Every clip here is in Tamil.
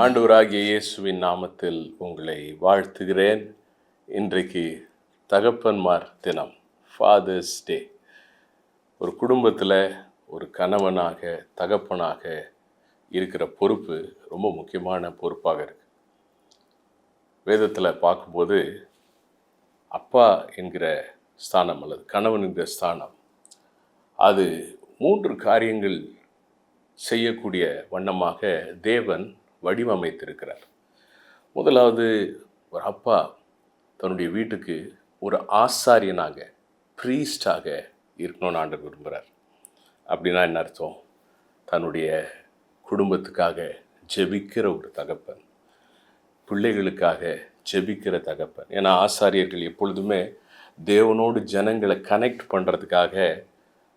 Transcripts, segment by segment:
ஆண்டவராகிய இயேசுவின் நாமத்தில் உங்களை வாழ்த்துகிறேன். இன்றைக்கு தகப்பன்மார் தினம், ஃபாதர்ஸ் டே. ஒரு குடும்பத்தில் ஒரு கணவனாக தகப்பனாக இருக்கிற பொறுப்பு ரொம்ப முக்கியமான பொறுப்பாக இருக்குது. வேதத்தில் பார்க்கும்போது அப்பா என்கிற ஸ்தானம் அல்லது கணவன் என்கிற ஸ்தானம், அது 3 காரியங்கள் செய்யக்கூடிய வண்ணமாக தேவன் வடிவமைத்திருக்கிறார். முதலாவது, ஒரு அப்பா தன்னுடைய வீட்டுக்கு ஒரு ஆசாரியனாக, ப்ரீஸ்டாக இருக்கணும்னு ஆண்டவர் விரும்புகிறார். அப்படின்னா என்ன அர்த்தம்? தன்னுடைய குடும்பத்துக்காக ஜெபிக்கிற ஒரு தகப்பன், பிள்ளைகளுக்காக ஜெபிக்கிற தகப்பன். ஏன்னா ஆசாரியர்கள் எப்பொழுதுமே தேவனோடு ஜனங்களை கனெக்ட் பண்ணுறதுக்காக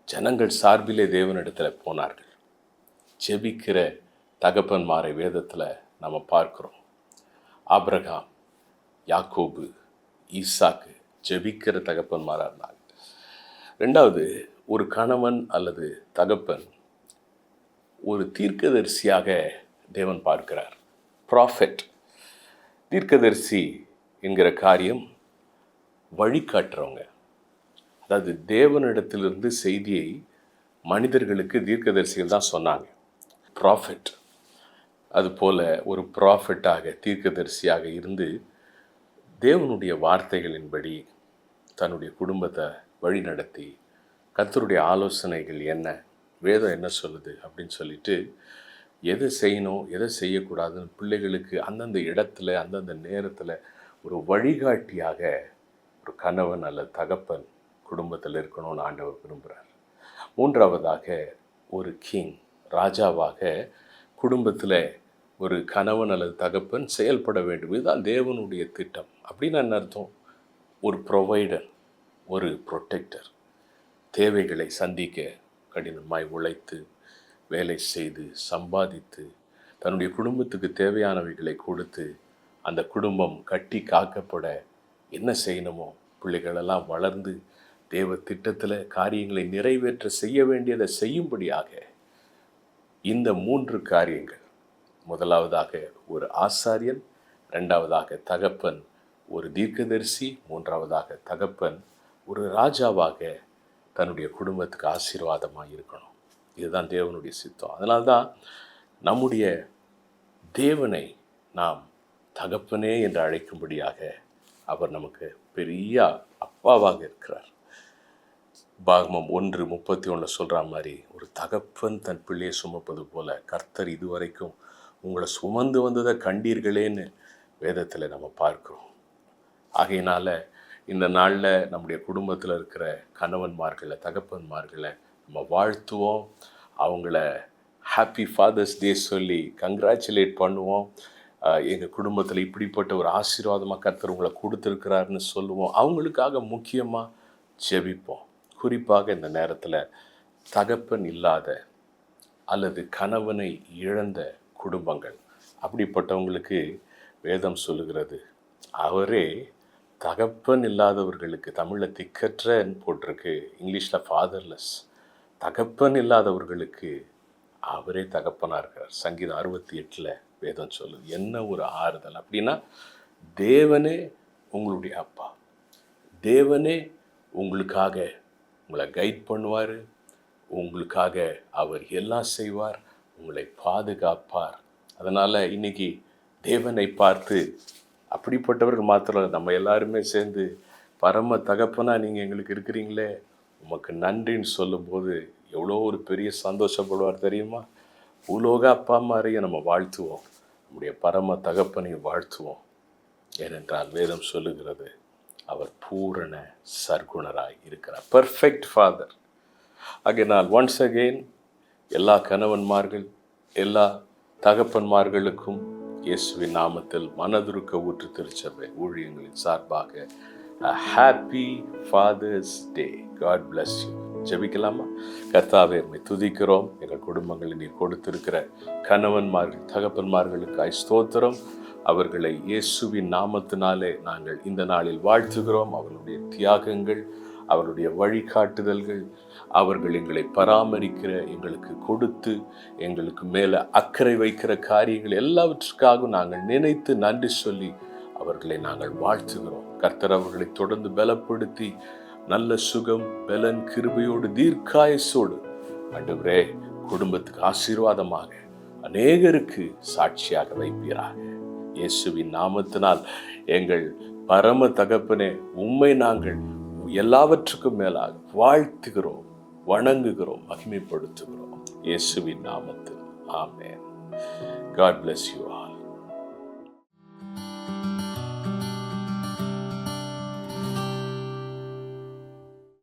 ஜனங்கள் சார்பிலே தேவனிடத்தில் போனார்கள். ஜெபிக்கிற தகப்பன்மாரை வேதத்தில் நம்ம பார்க்குறோம். ஆபிரகாம், யாக்கோபு, ஈசாக்கு ஜெபிக்கிற தகப்பன்மாராக இருந்தாங்க. 2வது, ஒரு கணவன் அல்லது தகப்பன் ஒரு தீர்க்கதரிசியாக தேவன் பார்க்கிறார். ப்ராஃபெட், தீர்க்கதரிசி என்கிற காரியம் வழிகாட்டுறவங்க. அதாவது தேவனிடத்திலிருந்து செய்தியை மனிதர்களுக்கு தீர்க்கதரிசிகள் தான் சொன்னாங்க. ப்ராஃபெட், அதுபோல் ஒரு ப்ராஃபெட்டாக, தீர்க்கதரிசியாக இருந்து தேவனுடைய வார்த்தைகளின்படி தன்னுடைய குடும்பத்தை வழி நடத்தி, கர்த்தருடைய ஆலோசனைகள் என்ன, வேதம் என்ன சொல்லுது அப்படின்னு சொல்லிட்டு எதை செய்யணும் எதை செய்யக்கூடாதுன்னு பிள்ளைகளுக்கு அந்தந்த இடத்துல அந்தந்த நேரத்தில் ஒரு வழிகாட்டியாக ஒரு கணவன் அல்லது தகப்பன் குடும்பத்தில் இருக்கணும்னு ஆண்டவர் விரும்புகிறார். 3வதாக, ஒரு கிங், ராஜாவாக குடும்பத்தில் ஒரு கணவன் அல்லது தகப்பன் செயல்பட வேண்டும். இதுதான் தேவனுடைய திட்டம். அப்படின்னு என்ன அர்த்தம்? ஒரு ப்ரொவைடர், ஒரு ப்ரொடெக்டர், தேவைகளை சந்திக்க கடினமாய் உழைத்து வேலை செய்து சம்பாதித்து தன்னுடைய குடும்பத்துக்கு தேவையானவைகளை கொடுத்து அந்த குடும்பம் கட்டி காக்கப்பட என்ன செய்யணுமோ, பிள்ளைகளெல்லாம் வளர்ந்து தேவ திட்டத்தில் காரியங்களை நிறைவேற்ற செய்ய வேண்டியதை செய்யும்படியாக இந்த 3 காரியங்கள், முதலாவதாக ஒரு ஆசாரியன், 2வதாக தகப்பன் ஒரு தீர்க்கதரிசி, 3வதாக தகப்பன் ஒரு ராஜாவாக தன்னுடைய குடும்பத்துக்கு ஆசீர்வாதமாக இருக்கணும். இதுதான் தேவனுடைய சித்தம். அதனால்தான் நம்முடைய தேவனை நாம் தகப்பனே என்று அழைக்கும்படியாக அவர் நமக்கு பெரிய அப்பாவாக இருக்கிறார். பாகமம் 1:31 சொல்கிற மாதிரி, ஒரு தகப்பன் தன் பிள்ளையை சுமப்பது போல கர்த்தர் இதுவரைக்கும் உங்களை சுமந்து வந்ததை கண்டீர்களேன்னு வேதத்தில் நம்ம பார்க்குறோம். ஆகையினால் இந்த நாளில் நம்முடைய குடும்பத்தில் இருக்கிற கணவன்மார்களை, தகப்பன்மார்களை நம்ம வாழ்த்துவோம். அவங்கள ஹாப்பி ஃபாதர்ஸ் டே சொல்லி கங்க்ராச்சுலேட் பண்ணுவோம். எங்கள் குடும்பத்தில் இப்படிப்பட்ட ஒரு ஆசீர்வாதமாக கர்த்தர் உங்களை கொடுத்துருக்கிறாருன்னு சொல்லுவோம். அவங்களுக்காக முக்கியமாக ஜெபிப்போம். குறிப்பாக இந்த நேரத்தில் தகப்பன் இல்லாத அல்லது கணவனை இழந்த குடும்பங்கள், அப்படிப்பட்டவங்களுக்கு வேதம் சொல்லுகிறது, அவரே தகப்பன் இல்லாதவர்களுக்கு, தமிழில் திக்கற்றன்னு போட்டிருக்கு, இங்கிலீஷில் ஃபாதர்லெஸ், தகப்பன் இல்லாதவர்களுக்கு அவரே தகப்பனாக இருக்கிறார். சங்கீதம் 68 வேதம் சொல்லுது. என்ன ஒரு ஆறுதல்! அப்படின்னா தேவனே உங்களுடைய அப்பா, தேவனே உங்களுக்காக உங்களை கைட் பண்ணுவார், உங்களுக்காக அவர் எல்லாம் செய்வார், உங்களை பாதுகாப்பார். அதனால் இன்றைக்கி தேவனை பார்த்து, அப்படிப்பட்டவர்கள் மாத்திரம் நம்ம எல்லாருமே சேர்ந்து பரம தகப்பனாக நீங்கள் எங்களுக்கு இருக்கிறீங்களே, உமக்கு நன்றின்னு சொல்லும்போது எவ்வளோ ஒரு பெரிய சந்தோஷப்படுவார் தெரியுமா? பூலோக அப்பா அம்மாரையும் நம்ம வாழ்த்துவோம், நம்முடைய பரம தகப்பனையும் வாழ்த்துவோம். ஏனென்றால் வேதம் சொல்லுகிறது, அவர் பூரண சர்க்குணராய் இருக்கிறார், பர்ஃபெக்ட் ஃபாதர். ஆகையினால் ஒன்ஸ் அகெயின் எல்லா கணவன்மார்கள், எல்லா தகப்பன்மார்களுக்கும் இயேசுவின் நாமத்தில் மனதுருக்க ஊற்று திருச்சபை ஊழியங்களின் சார்பாக happy father's day. God bless you. ஜெபிக்கலாமா? கர்த்தாவே, உம்மை துதிக்கிறோம். எங்கள் குடும்பங்களில் நீர் கொடுத்திருக்கிற கணவன்மார்கள், தகப்பன்மார்களுக்காய் ஸ்தோத்திரம். அவர்களை இயேசுவின் நாமத்தினாலே நாங்கள் இந்த நாளில் வாழ்த்துகிறோம். அவர்களுடைய தியாகங்கள், அவருடைய வழிகாட்டுதல்கள், அவர்கள் எங்களை பராமரிக்கிற, எங்களுக்கு கொடுத்து எங்களுக்கு மேலே அக்கறை வைக்கிற காரியங்கள் எல்லாவற்றுக்காகவும் நாங்கள் நினைத்து நன்றி சொல்லி அவர்களை நாங்கள் வாழ்த்துகிறோம். கர்த்தர் அவர்களை தொடர்ந்து பலப்படுத்தி நல்ல சுகம், பலன், கிருபையோடு, தீர்க்காயசோடு ஆண்டவரே குடும்பத்துக்கு ஆசீர்வாதமாக அநேகருக்கு சாட்சியாக வைப்பீராக. இயேசுவின் நாமத்தினால் எங்கள் பரம தகப்பனே, உம்மை நாங்கள் எல்லாவற்றுக்கும் மேலாக வாழ்த்துகிறோம், வணங்குகிறோம், மகிமைப்படுத்துகிறோம். இயேசுவின் நாமத்தில் ஆமென். God bless you all.